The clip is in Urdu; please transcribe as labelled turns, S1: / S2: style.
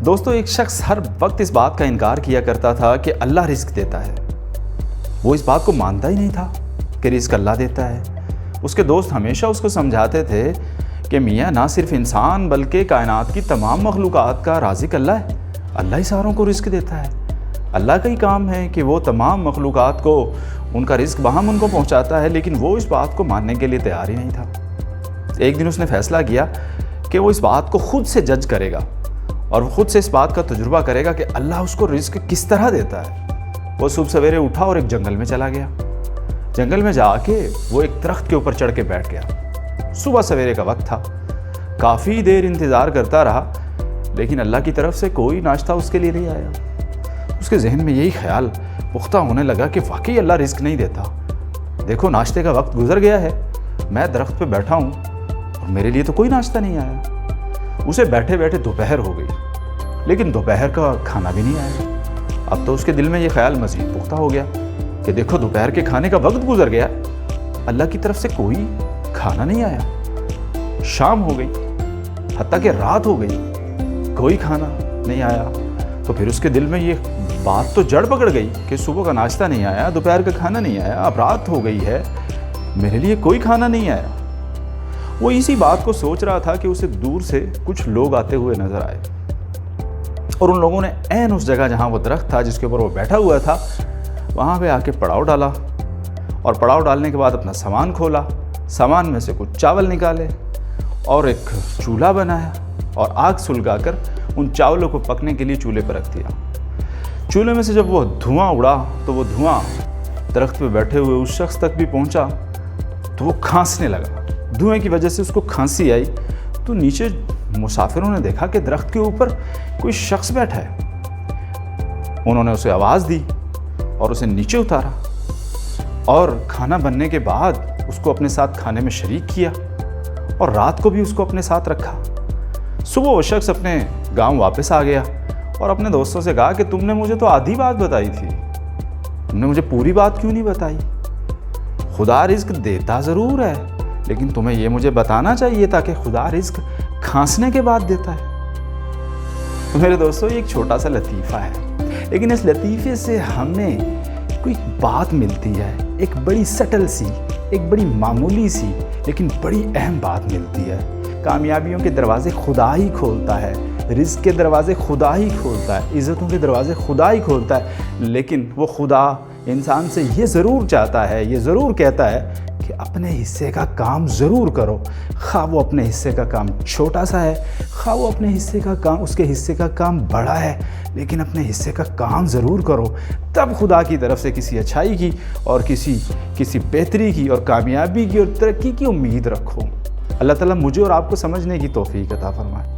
S1: دوستو ایک شخص ہر وقت اس بات کا انکار کیا کرتا تھا کہ اللہ رزق دیتا ہے۔ وہ اس بات کو مانتا ہی نہیں تھا کہ رزق اللہ دیتا ہے۔ اس کے دوست ہمیشہ اس کو سمجھاتے تھے کہ میاں نہ صرف انسان بلکہ کائنات کی تمام مخلوقات کا رازق اللہ ہے، اللہ ہی ساروں کو رزق دیتا ہے، اللہ کا ہی کام ہے کہ وہ تمام مخلوقات کو ان کا رزق بہم ان کو پہنچاتا ہے۔ لیکن وہ اس بات کو ماننے کے لیے تیار ہی نہیں تھا۔ ایک دن اس نے فیصلہ کیا کہ وہ اس بات کو خود سے جج کرے گا اور وہ خود سے اس بات کا تجربہ کرے گا کہ اللہ اس کو رزق کس طرح دیتا ہے۔ وہ صبح سویرے اٹھا اور ایک جنگل میں چلا گیا۔ جنگل میں جا کے وہ ایک درخت کے اوپر چڑھ کے بیٹھ گیا۔ صبح سویرے کا وقت تھا، کافی دیر انتظار کرتا رہا لیکن اللہ کی طرف سے کوئی ناشتہ اس کے لیے نہیں آیا۔ اس کے ذہن میں یہی خیال پختہ ہونے لگا کہ واقعی اللہ رزق نہیں دیتا۔ دیکھو ناشتے کا وقت گزر گیا ہے، میں درخت پہ بیٹھا ہوں اور میرے لیے تو کوئی ناشتہ نہیں آیا۔ اسے بیٹھے بیٹھے دوپہر ہو گئی لیکن دوپہر کا کھانا بھی نہیں آیا۔ اب تو اس کے دل میں یہ خیال مزید پختہ ہو گیا کہ دیکھو دوپہر کے کھانے کا وقت گزر گیا، اللہ کی طرف سے کوئی کھانا نہیں آیا۔ شام ہو گئی، حتیٰ کہ رات ہو گئی، کوئی کھانا نہیں آیا۔ تو پھر اس کے دل میں یہ بات تو جڑ پکڑ گئی کہ صبح کا ناشتہ نہیں آیا، دوپہر کا کھانا نہیں آیا، اب رات ہو گئی ہے، میرے لیے کوئی کھانا نہیں آیا۔ وہ اسی بات کو سوچ رہا تھا کہ اسے دور سے کچھ لوگ آتے ہوئے نظر آئے اور ان لوگوں نے عین اس جگہ جہاں وہ درخت تھا جس کے اوپر وہ بیٹھا ہوا تھا وہاں پہ آ کے پڑاؤ ڈالا اور پڑاؤ ڈالنے کے بعد اپنا سامان کھولا، سامان میں سے کچھ چاول نکالے اور ایک چولہا بنایا اور آگ سلگا کر ان چاولوں کو پکنے کے لیے چولہے پر رکھ دیا۔ چولہے میں سے جب وہ دھواں اڑا تو وہ دھواں درخت پہ بیٹھے ہوئے اس شخص تک بھی پہنچا تو وہ کھانسنے لگا۔ دھوئیں کی وجہ سے اس کو کھانسی آئی تو نیچے مسافروں نے دیکھا کہ درخت کے اوپر کوئی شخص بیٹھا ہے۔ انہوں نے اسے آواز دی اور اسے نیچے اتارا اور کھانا بننے کے بعد اس کو اپنے ساتھ کھانے میں شریک کیا اور رات کو بھی اس کو اپنے ساتھ رکھا۔ صبح وہ شخص اپنے گاؤں واپس آ گیا اور اپنے دوستوں سے کہا کہ تم نے مجھے تو آدھی بات بتائی تھی، تم نے مجھے پوری بات کیوں نہیں بتائی؟ خدا رزق دیتا ضرور ہے لیکن تمہیں یہ مجھے بتانا چاہیے تھا کہ خدا رزق کھانسنے کے بعد دیتا ہے۔ تو میرے دوستو یہ ایک چھوٹا سا لطیفہ ہے لیکن اس لطیفے سے ہمیں کوئی بات ملتی ہے، ایک بڑی سٹل سی، ایک بڑی معمولی سی لیکن بڑی اہم بات ملتی ہے۔ کامیابیوں کے دروازے خدا ہی کھولتا ہے، رزق کے دروازے خدا ہی کھولتا ہے، عزتوں کے دروازے خدا ہی کھولتا ہے، لیکن وہ خدا انسان سے یہ ضرور چاہتا ہے، یہ ضرور کہتا ہے کہ اپنے حصے کا کام ضرور کرو، خواہ وہ اپنے حصے کا کام چھوٹا سا ہے، خواہ وہ اپنے حصے کا کام اس کے حصے کا کام بڑا ہے، لیکن اپنے حصے کا کام ضرور کرو۔ تب خدا کی طرف سے کسی اچھائی کی اور کسی بہتری کی اور کامیابی کی اور ترقی کی امید رکھو۔ اللہ تعالیٰ مجھے اور آپ کو سمجھنے کی توفیق عطا فرمائے۔